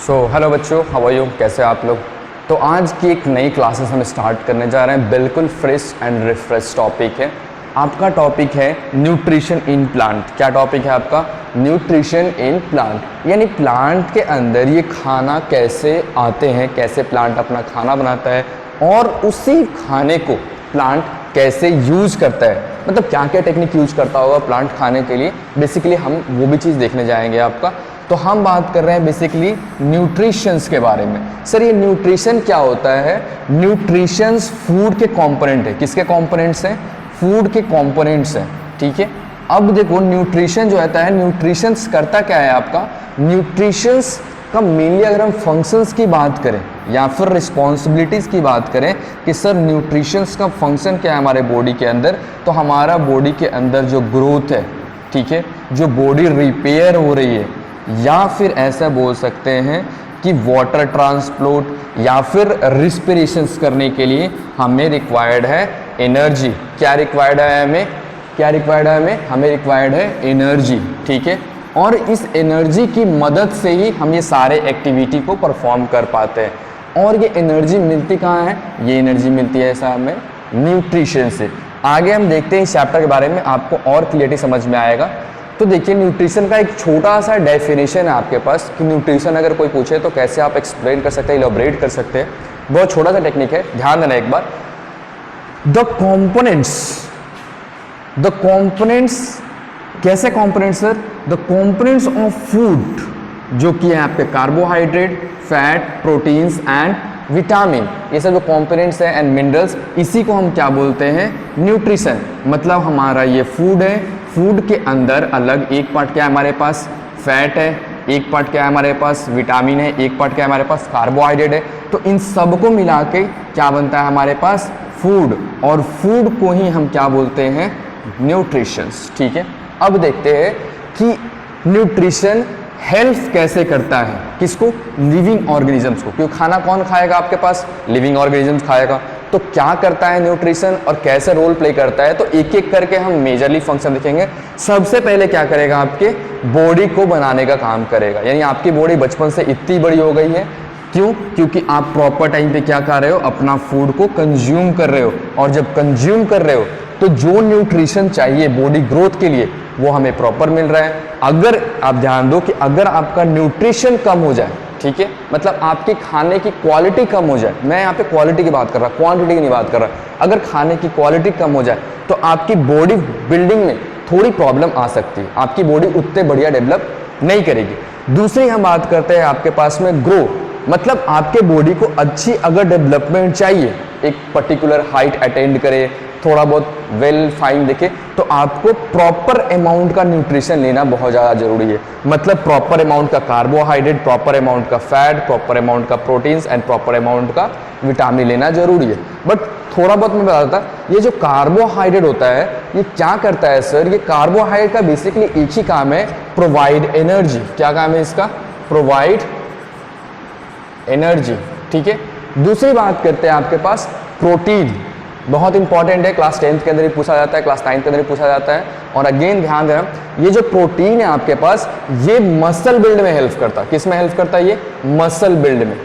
Hello बच्चों, how are you, कैसे आप लोग। तो आज की एक नई क्लासेस हम स्टार्ट करने जा रहे हैं। बिल्कुल फ्रेश एंड रिफ्रेश टॉपिक है। आपका टॉपिक है न्यूट्रिशन इन प्लांट। क्या टॉपिक है आपका? न्यूट्रिशन इन प्लांट, यानी प्लांट के अंदर ये खाना कैसे आते हैं, कैसे प्लांट अपना खाना बनाता है और उसी खाने को प्लांट कैसे यूज करता है, मतलब क्या क्या टेक्निक यूज करता होगा प्लांट खाने के लिए। बेसिकली हम वो भी चीज़ देखने जाएंगे आपका। तो हम बात कर रहे हैं बेसिकली न्यूट्रिशंस के बारे में। सर ये न्यूट्रिशन क्या होता है? न्यूट्रिशंस फूड के कंपोनेंट है। किसके कंपोनेंट्स हैं? फूड के कंपोनेंट्स हैं, ठीक है। अब देखो न्यूट्रिशन जो होता है, न्यूट्रिशंस करता क्या है आपका? न्यूट्रिशंस का मेनली अगर हम फंक्शंस की बात करें या फिर रिस्पॉन्सिबिलिटीज़ की बात करें कि सर न्यूट्रिशंस का फंक्शन क्या है हमारे बॉडी के अंदर, तो हमारा बॉडी के अंदर जो ग्रोथ है, ठीक है, जो बॉडी रिपेयर हो रही है, या फिर ऐसा बोल सकते हैं कि वाटर ट्रांसपोर्ट या फिर रिस्पिरेशंस करने के लिए हमें रिक्वायर्ड है एनर्जी। क्या रिक्वायर्ड है हमें? क्या रिक्वायर्ड है हमें? हमें रिक्वायर्ड है एनर्जी, ठीक है। और इस एनर्जी की मदद से ही हम ये सारे एक्टिविटी को परफॉर्म कर पाते हैं। और ये एनर्जी मिलती कहाँ है? ये एनर्जी मिलती है ऐसा हमें न्यूट्रिशन से। आगे हम देखते हैं इस चैप्टर के बारे में, आपको और क्लियरिटी समझ में आएगा। तो देखिए न्यूट्रिशन का एक छोटा सा डेफिनेशन है आपके पास कि न्यूट्रिशन अगर कोई पूछे तो कैसे आप एक्सप्लेन कर सकते हैं, इलैबोरेट कर सकते हैं। बहुत छोटा सा टेक्निक है, ध्यान देना एक बार। द कंपोनेंट्स कैसे components sir? The components of food, जो कि है आपके carbohydrate, fat, proteins and vitamin, ये सब जो कंपोनेंट्स हैं एंड मिनरल्स, इसी को हम क्या बोलते हैं? न्यूट्रिशन। मतलब हमारा ये फूड है, फूड के अंदर अलग एक पार्ट क्या है हमारे पास? फैट है, एक पार्ट क्या है हमारे पास? विटामिन है, एक पार्ट क्या है हमारे पास? कार्बोहाइड्रेट है। तो इन सब को मिला के क्या बनता है हमारे पास? फूड। और फूड को ही हम क्या बोलते हैं? न्यूट्रिशंस, ठीक है। अब देखते हैं कि न्यूट्रिशन हेल्प कैसे करता है, किसको? लिविंग ऑर्गेनिजम्स को। क्योंकि खाना कौन खाएगा आपके पास? लिविंग ऑर्गेनिजम्स खाएगा। तो क्या करता है न्यूट्रिशन और कैसे रोल प्ले करता है, तो एक एक करके हम मेजरली फंक्शन देखेंगे। सबसे पहले क्या करेगा? आपके बॉडी को बनाने का काम करेगा। यानी आपकी बॉडी बचपन से इतनी बड़ी हो गई है, क्यों? क्योंकि आप प्रॉपर टाइम पे क्या कर रहे हो? अपना फूड को कंज्यूम कर रहे हो। और जब कंज्यूम कर रहे हो तो जो न्यूट्रिशन चाहिए बॉडी ग्रोथ के लिए वो हमें प्रॉपर मिल रहा है। अगर आप ध्यान दो कि अगर आपका न्यूट्रिशन कम हो जाए, ठीक है, मतलब आपके खाने की क्वालिटी कम हो जाए, मैं यहाँ पे क्वालिटी की बात कर रहा, क्वांटिटी की नहीं बात कर रहा। अगर खाने की क्वालिटी कम हो जाए तो आपकी बॉडी बिल्डिंग में थोड़ी प्रॉब्लम आ सकती है, आपकी बॉडी उतने बढ़िया डेवलप नहीं करेगी। दूसरी हम बात करते हैं आपके पास में ग्रो, मतलब आपके बॉडी को अच्छी अगर डेवलपमेंट चाहिए, एक पर्टिकुलर हाइट अटेंड करे, थोड़ा बहुत वेल फाइन दिखे, तो आपको प्रॉपर अमाउंट का न्यूट्रिशन लेना बहुत ज़्यादा जरूरी है। मतलब प्रॉपर अमाउंट का कार्बोहाइड्रेट, प्रॉपर अमाउंट का फैट, प्रॉपर अमाउंट का प्रोटीन्स एंड प्रॉपर अमाउंट का विटामिन लेना जरूरी है। बट थोड़ा बहुत मैं बताता, ये जो कार्बोहाइड्रेट होता है ये क्या करता है सर? ये कार्बोहाइड्रेट का बेसिकली एक ही काम है, प्रोवाइड एनर्जी। क्या काम है इसका? प्रोवाइड एनर्जी, ठीक है। दूसरी बात करते हैं आपके पास प्रोटीन, बहुत इंपॉर्टेंट है, क्लास 10th के अंदर ही पूछा जाता है, क्लास 9th के अंदर ही पूछा जाता है। और अगेन ध्यान देना, ये जो प्रोटीन है आपके पास ये मसल बिल्ड में हेल्प करता है। किस में हेल्प करता है? ये मसल बिल्ड में।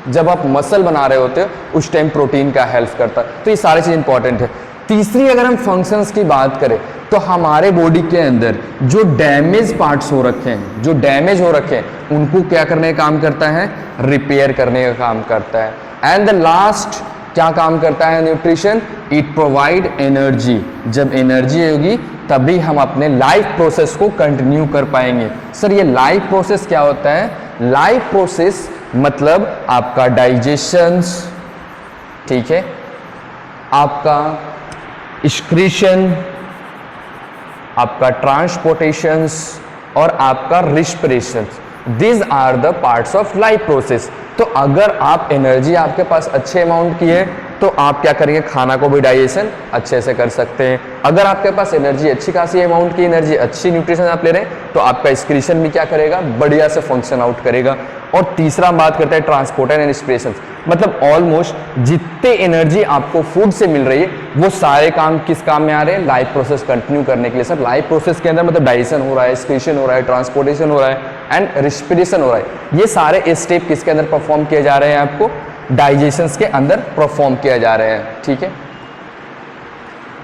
जब आप मसल बना रहे होते हो उस टाइम प्रोटीन का हेल्प करता है। तो ये सारी चीज इंपॉर्टेंट है। तीसरी अगर हम फंक्शंस की बात करें तो हमारे बॉडी के अंदर जो डैमेज पार्ट्स हो रखे हैं, जो डैमेज हो रखे हैं, उनको क्या करने का काम करता है? रिपेयर करने का काम करता है। एंड द लास्ट क्या काम करता है न्यूट्रिशन? It provide energy. जब एनर्जी होगी तभी हम अपने लाइफ प्रोसेस को कंटिन्यू कर पाएंगे। सर ये लाइफ प्रोसेस क्या होता है? लाइफ प्रोसेस मतलब आपका डाइजेशंस, ठीक है, आपका एक्सक्रीशन, आपका ट्रांसपोर्टेशंस और आपका respiration. These are the parts of life process। तो अगर आप एनर्जी आपके पास अच्छे अमाउंट की है तो आप क्या करेंगे? खाना को भी डाइजेशन अच्छे से कर सकते हैं। अगर आपके पास एनर्जी अच्छी खासी अमाउंट की एनर्जी, अच्छी न्यूट्रिशन आप ले रहे हैं, तो आपका एक्सक्रीशन भी क्या करेगा? बढ़िया से फंक्शन आउट करेगा। और तीसरा हम बात करते हैं ट्रांसपोर्टर एंड रेस्पिरेशन, मतलब ऑलमोस्ट जितने एनर्जी आपको फूड से मिल रही है वो सारे काम किस काम में आ रहे हैं, लाइफ प्रोसेस कंटिन्यू करने के लिए। सर लाइफ प्रोसेस के अंदर मतलब डाइजेशन हो रहा है, एक्सक्रीशन हो रहा है, ट्रांसपोर्टेशन हो रहा है एंड रेस्पिरेशन हो रहा है। ये सारे स्टेप किसके अंदर परफॉर्म किए जा रहे हैं, आपको डाइजेशन के अंदर परफॉर्म किया जा रहे हैं। ठीक है,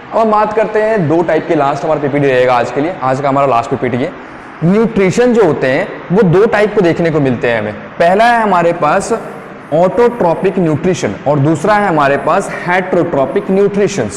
अब हम बात करते हैं दो टाइप के, लास्ट हमारा पीपीटी रहेगा आज के लिए, आज का हमारा लास्ट पीपीटी है। न्यूट्रिशन जो होते हैं वो दो टाइप को देखने को मिलते हैं हमें। पहला है हमारे पास ऑटोट्रॉपिक न्यूट्रिशन और दूसरा है हमारे पास हेटरोट्रॉपिक न्यूट्रिशन।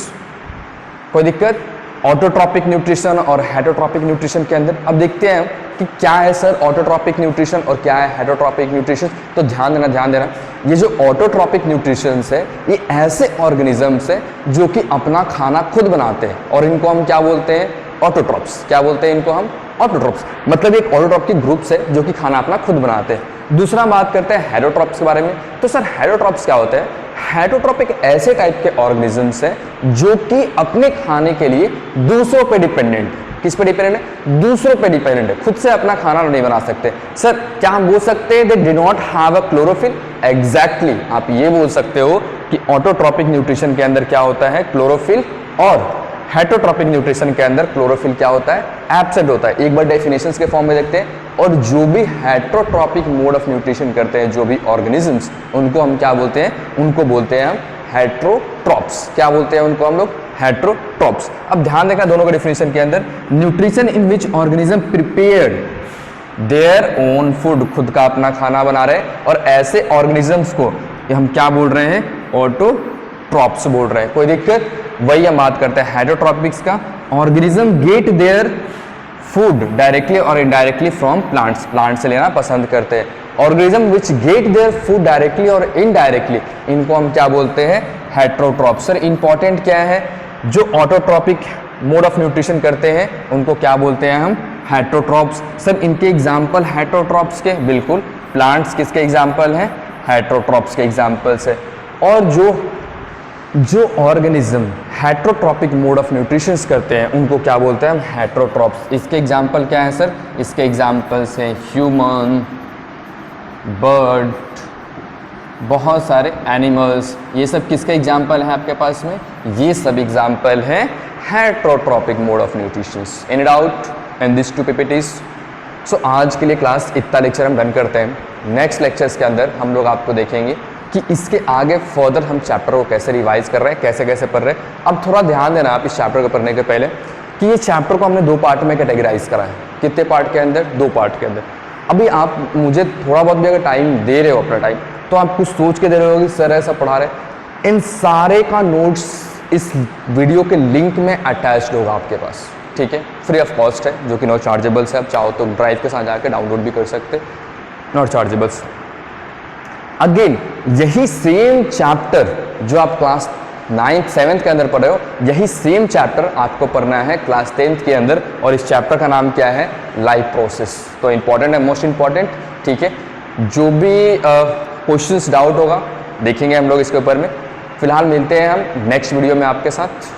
कोई दिक्कत? ऑटोट्रॉपिक न्यूट्रिशन और हेटरोट्रॉपिक न्यूट्रिशन के अंदर अब देखते हैं कि क्या है सर ऑटोट्रॉपिक न्यूट्रिशन और क्या है हेटरोट्रॉपिक न्यूट्रिशन। तो ध्यान देना, ये जो ऑटोट्रॉपिक न्यूट्रिशन है ये ऐसे ऑर्गेनिजम्स है जो कि अपना खाना खुद बनाते हैं और इनको हम क्या बोलते हैं, ऑटोट्रॉप्स। क्या बोलते हैं इनको हम? ऑटोट्रॉप्स। मतलब एक ऑटोट्रॉपिक ग्रुप्स है जो कि खाना अपना खुद बनाते हैं। दूसरा बात करते हैं हेटरोट्रॉप्स के बारे में। तो सर हेटरोट्रॉप्स क्या होते हैं? हेटरोट्रॉपिक ऐसे टाइप के ऑर्गेनिजम्स हैं जो कि अपने खाने के लिए दूसरों पे डिपेंडेंट। किस पे डिपेंडेंट है? दूसरों पे डिपेंडेंट है, खुद से अपना खाना नहीं बना सकते। सर क्या हम बोल सकते हैं they do not have a chlorophyll? Exactly, आप ये बोल सकते हो कि ऑटोट्रॉपिक न्यूट्रिशन के अंदर क्या होता है, क्लोरोफिल, और हेटरोट्रॉपिक न्यूट्रिशन के अंदर क्लोरोफिल क्या होता है, एब्सेंट होता है। एक बार डेफिनेशंस के फॉर्म में देखते हैं। और जो भी हेटरोट्रॉपिक मोड ऑफ न्यूट्रिशन करते हैं जो भी ऑर्गेनिजम्स, उनको हम क्या बोलते हैं? उनको बोलते हैं हम हेटरोट्रॉप्स। क्या बोलते हैं उनको हम लोग? हेटरोट्रॉप्स। अब ध्यान देखना दोनों के डेफिनेशन के अंदर, nutrition in which organism prepared their own food, खुद का अपना खाना बना रहे हैं, और ऐसे ऑर्गेनिजम्स को हम क्या बोल रहे हैं? ऑटोट्रॉप्स बोल रहे हैं। कोई दिक्कत? वही हम बात करते हैं हेटरोट्रॉपिक्स का। Organism get their food directly और इनडायरेक्टली फ्रॉम प्लांट्स, प्लांट से लेना पसंद करते हैं। Organism which get their food directly और इनडायरेक्टली, इनको हम क्या बोलते हैं? हेटरोट्रॉप्स। सर इंपॉर्टेंट क्या है? जो ऑटोट्रॉपिक मोड ऑफ न्यूट्रिशन करते हैं उनको क्या बोलते हैं हम? हेटरोट्रॉप्स। सर इनके एग्जाम्पल हेटरोट्रॉप्स के, बिल्कुल प्लांट्स किसके एग्जाम्पल हैं? हेटरोट्रॉप्स के एग्जाम्पल्स है। और जो organism heterotrophic mode of nutrition करते हैं उनको क्या बोलते हैं हम? हेटरोट्रॉप्स। इसके एग्जाम्पल क्या है सर? इसके एग्जाम्पल्स हैं ह्यूमन, बर्ड, बहुत सारे एनिमल्स। ये सब किसके एग्जाम्पल हैं आपके पास में? ये सब एग्जाम्पल हैं heterotrophic mode of nutrition. Any doubt in this two PPTs? So आज के लिए क्लास इतना लेक्चर हम डन करते हैं। नेक्स्ट लेक्चर्स के अंदर हम लोग आपको देखेंगे कि इसके आगे फर्दर हम चैप्टर को कैसे रिवाइज कर रहे हैं, कैसे कैसे पढ़ रहे हैं। अब थोड़ा ध्यान देना आप इस चैप्टर को पढ़ने के पहले कि ये चैप्टर को हमने दो पार्ट में कैटेगराइज करा है। कितने पार्ट के अंदर? दो पार्ट के अंदर। अभी आप मुझे थोड़ा बहुत भी अगर टाइम दे रहे हो अपना टाइम, तो आप कुछ सोच के दे रहे हो कि सर ऐसा पढ़ा रहे। इन सारे का नोट्स इस वीडियो के लिंक में अटैच्ड होगा आपके पास, ठीक है? फ्री ऑफ कॉस्ट है, जो कि नॉट चार्जेबल है। आप चाहो तो ड्राइव के साथ जाकर डाउनलोड भी कर सकते, नॉट चार्जेबल्स। अगेन यही सेम चैप्टर जो आप क्लास 9th 7th के अंदर पढ़ रहे हो, यही सेम चैप्टर आपको पढ़ना है क्लास 10th के अंदर, और इस चैप्टर का नाम क्या है? Life process. तो इंपॉर्टेंट है, मोस्ट इंपॉर्टेंट, ठीक है? जो भी क्वेश्चंस डाउट होगा देखेंगे हम लोग इसके ऊपर में। फिलहाल मिलते हैं हम नेक्स्ट वीडियो में आपके साथ।